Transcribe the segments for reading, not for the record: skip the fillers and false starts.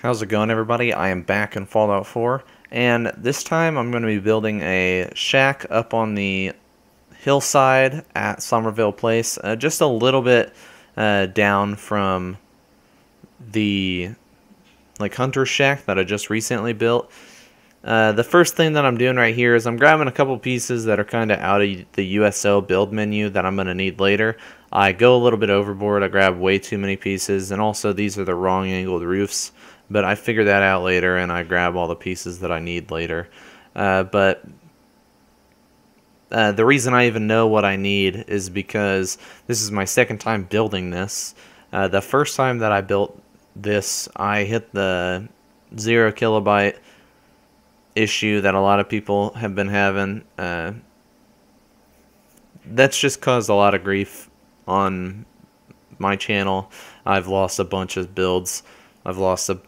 How's it going, everybody? I am back in Fallout 4, and this time I'm going to be building a shack up on the hillside at Somerville Place, just a little bit down from the hunter shack that I just recently built. The first thing that I'm doing right here is I'm grabbing a couple pieces that are kind of out of the USO build menu that I'm going to need later. I go a little bit overboard, I grab way too many pieces, and also these are the wrong angled roofs. But I figure that out later, and I grab all the pieces that I need later. But the reason I even know what I need is because this is my second time building this. The first time that I built this, I hit the 0 kilobyte issue that a lot of people have been having. That's just caused a lot of grief on my channel. I've lost a bunch of builds. I've lost a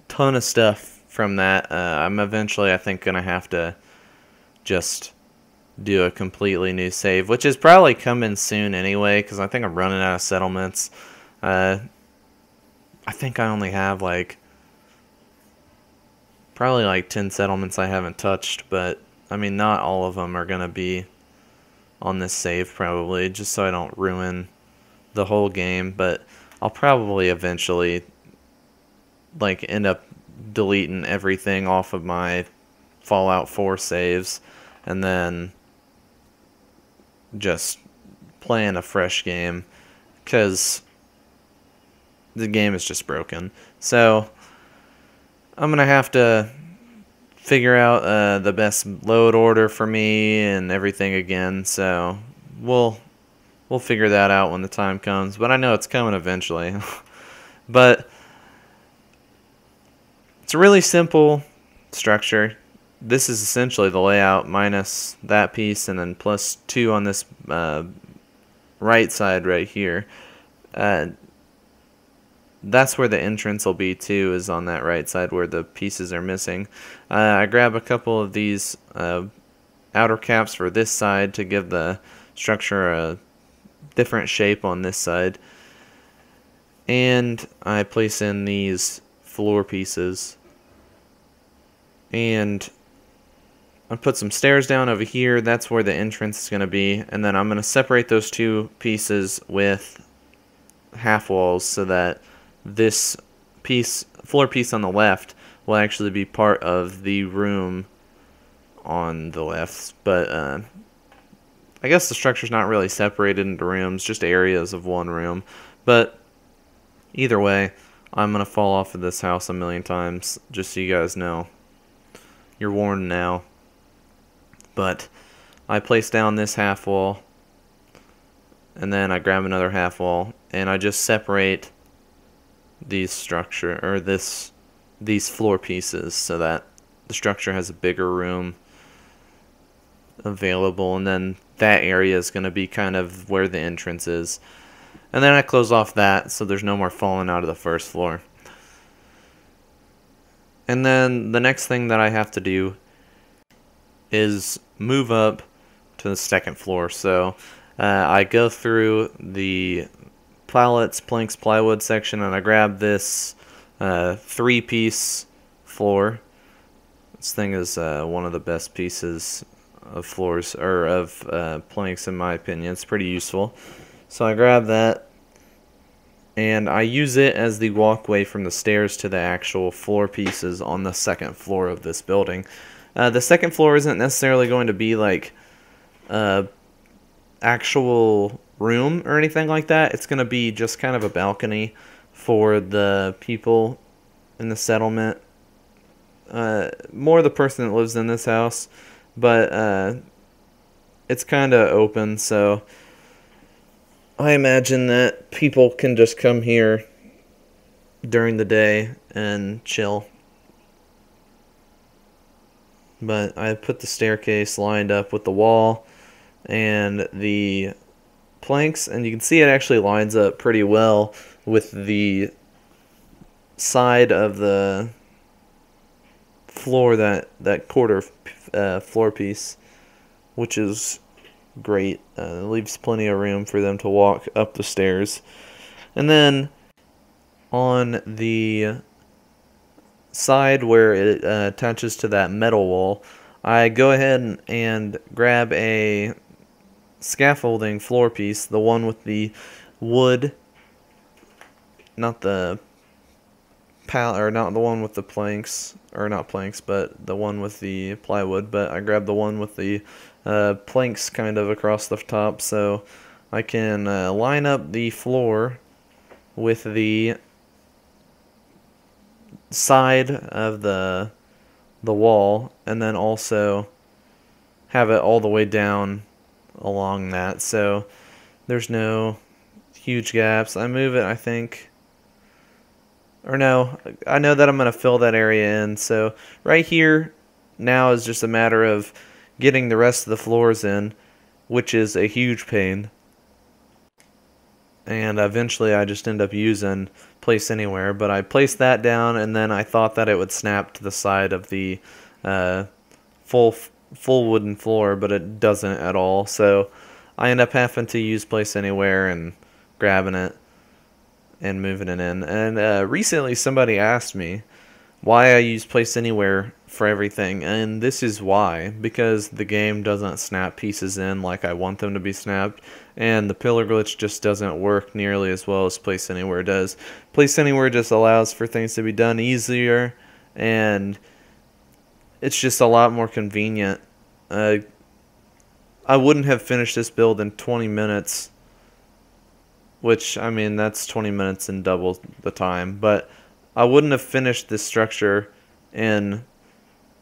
ton of stuff from that. I'm eventually, I think, gonna have to just do a completely new save, which is probably coming soon anyway, because I think I'm running out of settlements. I think I only have probably 10 settlements I haven't touched, but I mean, not all of them are gonna be on this save probably, just so I don't ruin the whole game. But I'll probably eventually end up deleting everything off of my Fallout 4 saves and then just playing a fresh game, because the game is just broken. So I'm gonna have to figure out the best load order for me and everything again. So we'll figure that out when the time comes, but I know it's coming eventually. But it's a really simple structure. This is essentially the layout minus that piece and then plus 2 on this right side right here. That's where the entrance will be too, is on that right side where the pieces are missing. I grab a couple of these outer caps for this side to give the structure a different shape on this side. And I place in these floor pieces. And I put some stairs down over here. That's where the entrance is going to be. And then I'm going to separate those 2 pieces with half walls so that this floor piece on the left will actually be part of the room on the left. But I guess the structure's not really separated into rooms, just areas of one room. But either way, I'm going to fall off of this house a million times, just so you guys know. You're warned now. But I place down this half wall, and then I grab another half wall, and I just separate these these floor pieces so that the structure has a bigger room available, and then that area is going to be kind of where the entrance is. And then I close off that so there's no more falling out of the first floor. And then the next thing that I have to do is move up to the second floor. So I go through the pallets, planks, plywood section, and I grab this 3-piece floor. This thing is one of the best pieces of floors, or of planks, in my opinion. It's pretty useful. So I grab that, and I use it as the walkway from the stairs to the actual floor pieces on the second floor of this building. The second floor isn't necessarily going to be actual room or anything like that. It's going to be just kind of a balcony for the people in the settlement. More the person that lives in this house, but it's kind of open, so I imagine that people can just come here during the day and chill. But I put the staircase lined up with the wall and the planks, and you can see it actually lines up pretty well with the side of the floor, that quarter floor piece, which is great. It leaves plenty of room for them to walk up the stairs. And then on the side where it attaches to that metal wall, I go ahead and grab a scaffolding floor piece, the one with the wood, not the or not the one with the planks, or not planks, but the one with the plywood, but I grabbed the one with the planks kind of across the top, so I can line up the floor with the side of the wall, and then also have it all the way down along that, so there's no huge gaps. I move it, I think, or no, I know that I'm going to fill that area in, so right here now is just a matter of getting the rest of the floors in, which is a huge pain. And eventually I just end up using place anywhere, but I placed that down, and then I thought that it would snap to the side of the full wooden floor, but it doesn't at all, so I end up having to use place anywhere and grabbing it and moving it in. And recently somebody asked me why I use place anywhere for everything, and this is why: because the game doesn't snap pieces in like I want them to be snapped, and the pillar glitch just doesn't work nearly as well as place anywhere does. Place anywhere just allows for things to be done easier, and it's just a lot more convenient. I wouldn't have finished this build in 20 minutes, which, I mean, that's 20 minutes and double the time, but I wouldn't have finished this structure in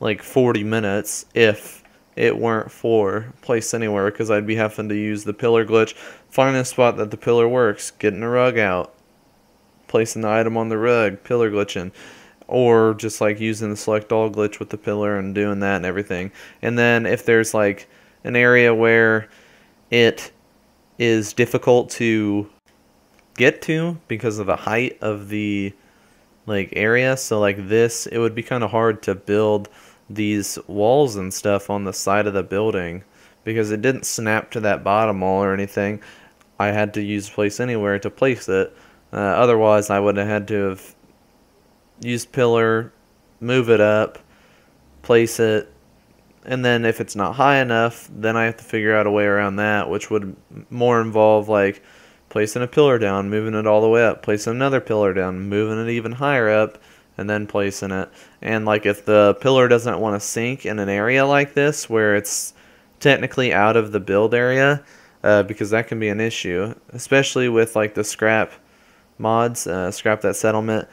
like 40 minutes if it weren't for place anywhere, because I'd be having to use the pillar glitch, find a spot that the pillar works, getting a rug out, placing the item on the rug, pillar glitching, or just like using the select all glitch with the pillar and doing that and everything. And then if there's like an area where it is difficult to get to because of the height of the like area, so like this, it would be kind of hard to build these walls and stuff on the side of the building because it didn't snap to that bottom wall or anything. I had to use place anywhere to place it. Otherwise I would have had to have used pillar, move it up, place it, and then if it's not high enough, then I have to figure out a way around that, which would more involve like placing a pillar down, moving it all the way up, placing another pillar down, moving it even higher up, and then placing it. And like if the pillar doesn't want to sink in an area like this where it's technically out of the build area, because that can be an issue, especially with like the scrap mods, scrap that settlement,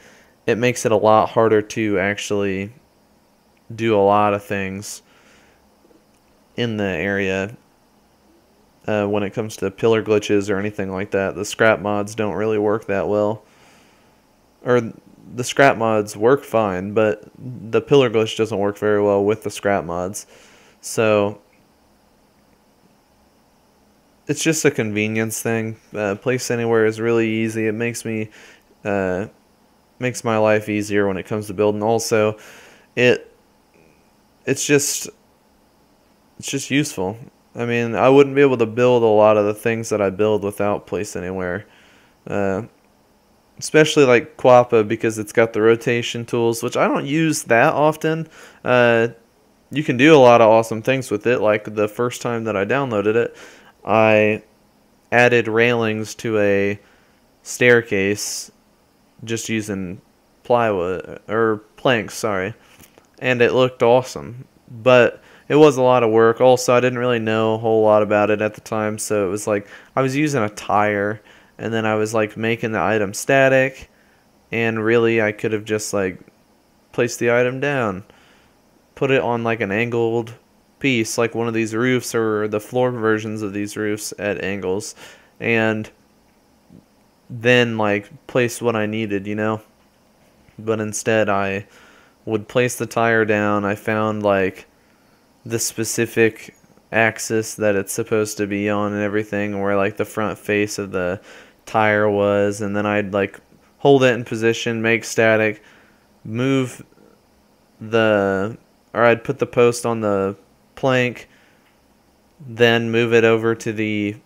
it makes it a lot harder to actually do a lot of things in the area. When it comes to pillar glitches or anything like that, the scrap mods don't really work that well. Or the scrap mods work fine, but the pillar glitch doesn't work very well with the scrap mods. So it's just a convenience thing. Place anywhere is really easy. It makes me makes my life easier when it comes to building. Also, it's just useful. I mean, I wouldn't be able to build a lot of the things that I build without place anywhere. Especially like Quappa, because it's got the rotation tools, which I don't use that often. You can do a lot of awesome things with it. Like the first time that I downloaded it, I added railings to a staircase just using plywood, or planks, sorry. And it looked awesome. But it was a lot of work. Also, I didn't really know a whole lot about it at the time, so it was like I was using a tire, and then I was like making the item static, and really I could have just like placed the item down, put it on like an angled piece, like one of these roofs or the floor versions of these roofs at angles, and then like place what I needed, you know? But instead I would place the tire down. I found like the specific axis that it's supposed to be on and everything, where like the front face of the tire was, and then I'd like hold it in position, make static, move or I'd put the post on the plank, then move it over to the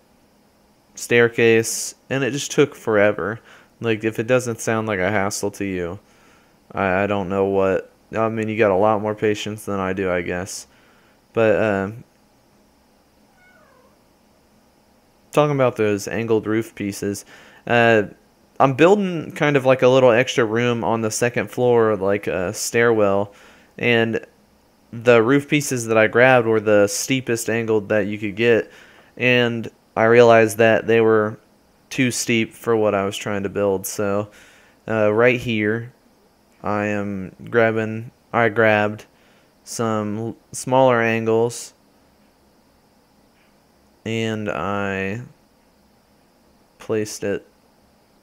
staircase, and it just took forever. Like, if it doesn't sound like a hassle to you, I don't know what. I mean, you got a lot more patience than I do, I guess. But talking about those angled roof pieces, I'm building kind of like a little extra room on the second floor, like a stairwell, and the roof pieces that I grabbed were the steepest angled that you could get, and I realized that they were too steep for what I was trying to build. So right here, I grabbed some smaller angles, and I placed it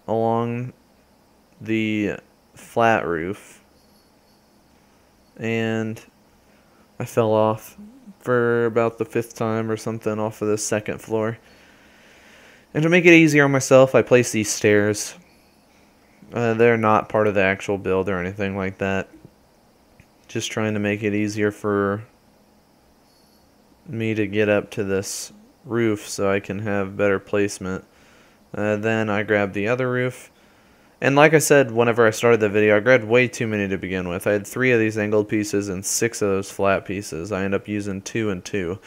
along the flat roof, and I fell off for about the 5th time or something off of the second floor. And to make it easier on myself, I placed these stairs. They're not part of the actual build or anything like that. Just trying to make it easier for me to get up to this roof so I can have better placement. Then I grabbed the other roof. And like I said whenever I started the video, I grabbed way too many to begin with. I had 3 of these angled pieces and 6 of those flat pieces. I ended up using 2 and 2.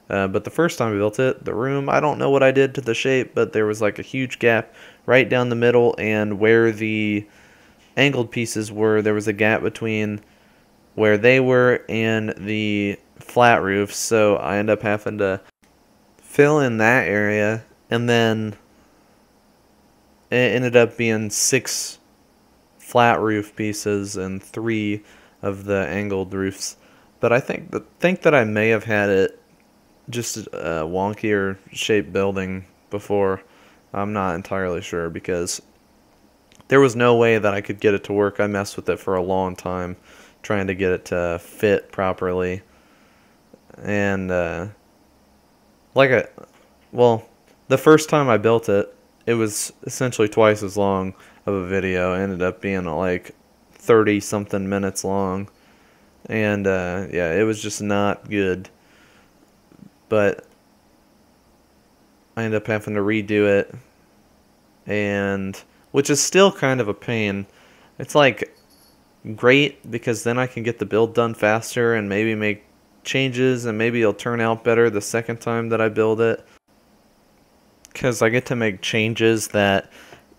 But the first time I built it, the room, I don't know what I did to the shape, but there was like a huge gap right down the middle, and where the angled pieces were, there was a gap between where they were and the flat roof, so I ended up having to fill in that area, and then it ended up being 6 flat roof pieces and 3 of the angled roofs. But I think that I may have had it just a wonkier shaped building before. I'm not entirely sure, because there was no way that I could get it to work. I messed with it for a long time trying to get it to fit properly. And the first time I built it, it was essentially twice as long of a video. It ended up being like 30 something minutes long. And yeah, it was just not good. But I ended up having to redo it, and which is still kind of a pain. It's like great because then I can get the build done faster and maybe make changes, and maybe it'll turn out better the second time that I build it, because I get to make changes that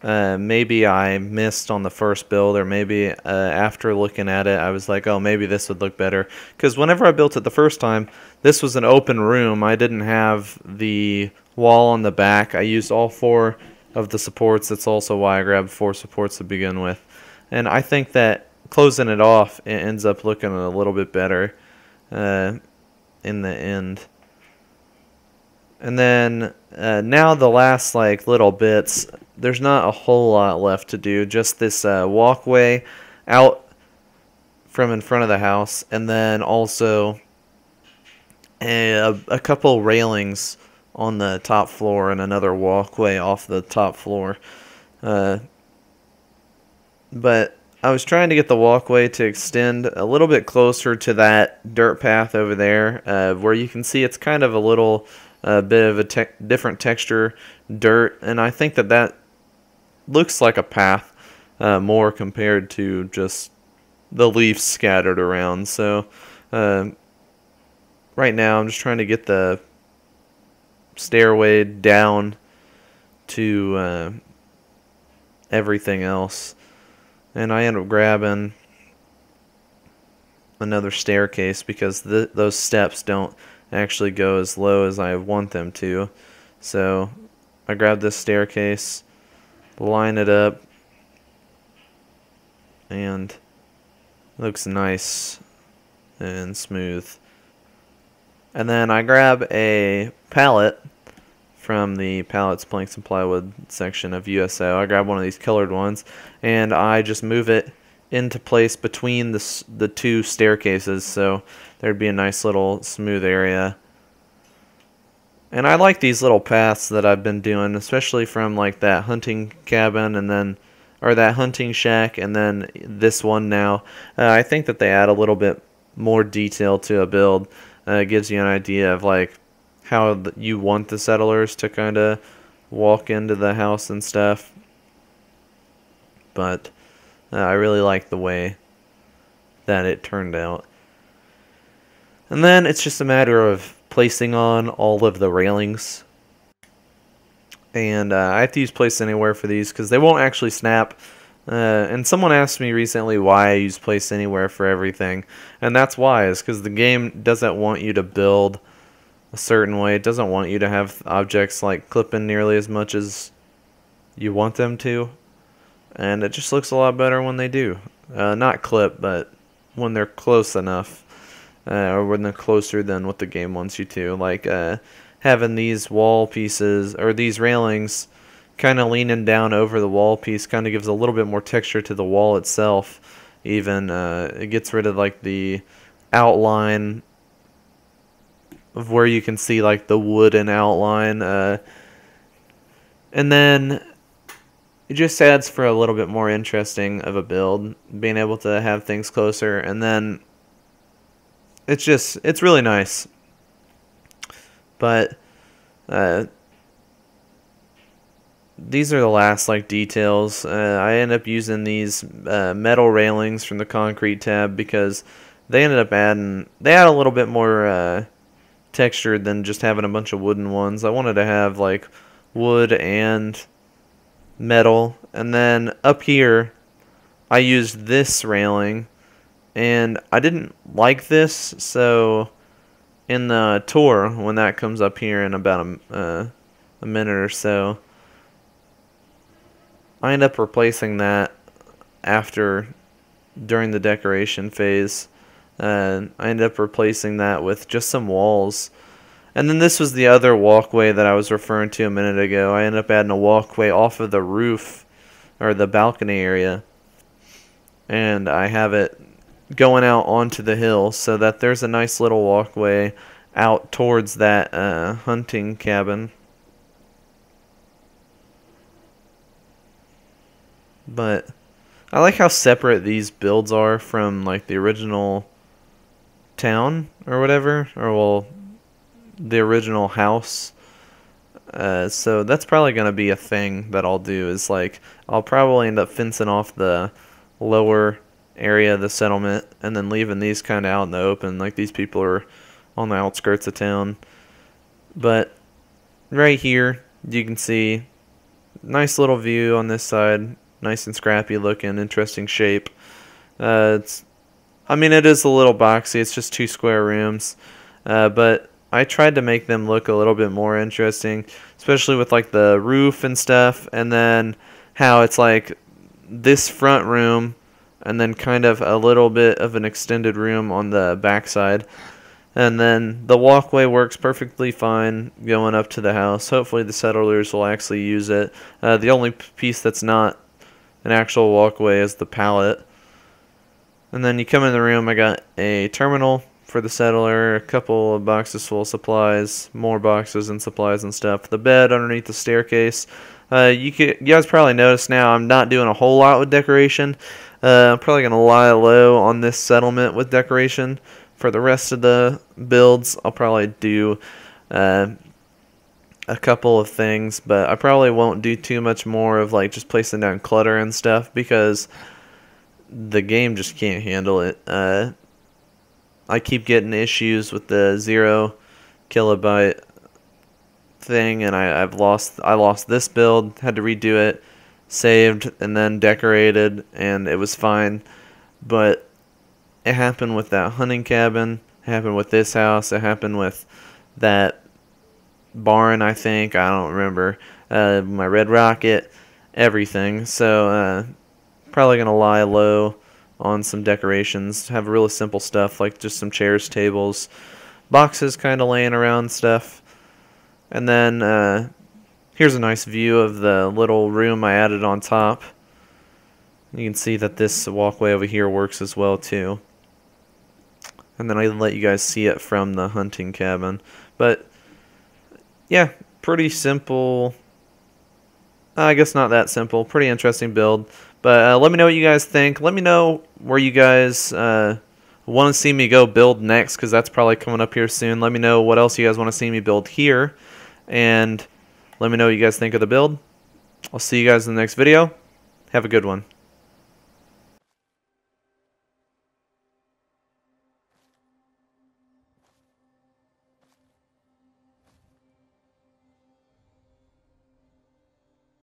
maybe I missed on the first build, or maybe after looking at it I was like, oh, maybe this would look better. Because whenever I built it the first time, this was an open room. I didn't have the wall on the back. I used all 4 of the supports. That's also why I grabbed 4 supports to begin with. And I think that closing it off, it ends up looking a little bit better in the end. And then now the last like little bits, there's not a whole lot left to do. Just this walkway out from in front of the house, and then also a couple railings on the top floor and another walkway off the top floor. But I was trying to get the walkway to extend a little bit closer to that dirt path over there, where you can see it's kind of a little bit of a different texture dirt, and I think that looks like a path more compared to just the leaves scattered around. So right now I'm just trying to get the stairway down to everything else, and I end up grabbing another staircase because those steps don't actually go as low as I want them to. So I grab this staircase, line it up, and it looks nice and smooth. And then I grab a pallet from the pallets, planks, and plywood section of USO. I grab one of these colored ones, and I just move it into place between the 2 staircases, so there'd be a nice little smooth area. And I like these little paths that I've been doing, especially from like that hunting cabin and then, or that hunting shack, and then this one now. I think that they add a little bit more detail to a build. It gives you an idea of like how you want the settlers to kind of walk into the house and stuff. but I really like the way that it turned out. And then it's just a matter of placing on all of the railings. And I have to use Place Anywhere for these because they won't actually snap. And someone asked me recently why I use Place Anywhere for everything. And that's why, is because the game doesn't want you to build a certain way. It doesn't want you to have objects like clipping nearly as much as you want them to. And it just looks a lot better when they do. Not clip, but when they're close enough. Or when they're closer than what the game wants you to. Like having these wall pieces, or these railings, kind of leaning down over the wall piece kind of gives a little bit more texture to the wall itself. Even it gets rid of like the outline of where you can see like the wooden outline. And then it just adds for a little bit more interesting of a build, being able to have things closer. And then it's really nice. But these are the last like details. I end up using these metal railings from the concrete tab because they ended up they add a little bit more texture than just having a bunch of wooden ones. I wanted to have like wood and metal. And then up here I used this railing, and I didn't like this, so in the tour, when that comes up here in about a minute or so, I end up replacing that during the decoration phase. I ended up replacing that with just some walls. And then this was the other walkway that I was referring to a minute ago. I ended up adding a walkway off of the roof, or the balcony area. And I have it going out onto the hill so that there's a nice little walkway out towards that hunting cabin. But I like how separate these builds are from like the original town or whatever, or well, the original house. So that's probably going to be a thing that I'll do, is like I'll probably end up fencing off the lower area of the settlement and then leaving these kind of out in the open, like these people are on the outskirts of town. But right here you can see nice little view on this side, nice and scrappy looking, interesting shape. It is a little boxy, it's just 2 square rooms, but I tried to make them look a little bit more interesting, especially with like the roof and stuff, and then how it's like this front room and then kind of a little bit of an extended room on the backside. And then the walkway works perfectly fine going up to the house. Hopefully the settlers will actually use it. The only piece that's not an actual walkway is the pallet. And then you come in the room, I got a terminal for the settler, a couple of boxes full of supplies, more boxes and supplies and stuff. The bed underneath the staircase. You guys probably noticed now I'm not doing a whole lot with decoration. I'm probably going to lie low on this settlement with decoration. For the rest of the builds, I'll probably do a couple of things, but I probably won't do too much more of like just placing down clutter and stuff because the game just can't handle it. I keep getting issues with the 0 kilobyte thing, and I lost this build, had to redo it, saved, and then decorated, and it was fine. But it happened with that hunting cabin, it happened with this house, it happened with that barn, I think, I don't remember, my red rocket, everything. So probably gonna lie low on some decorations, have really simple stuff like just some chairs, tables, boxes kind of laying around stuff. And then here's a nice view of the little room I added on top. You can see that this walkway over here works as well too. And then I let you guys see it from the hunting cabin. But yeah, pretty simple. I guess not that simple. Pretty interesting build. But let me know what you guys think. Let me know where you guys want to see me go build next, because that's probably coming up here soon. Let me know what else you guys want to see me build here. And let me know what you guys think of the build. I'll see you guys in the next video. Have a good one.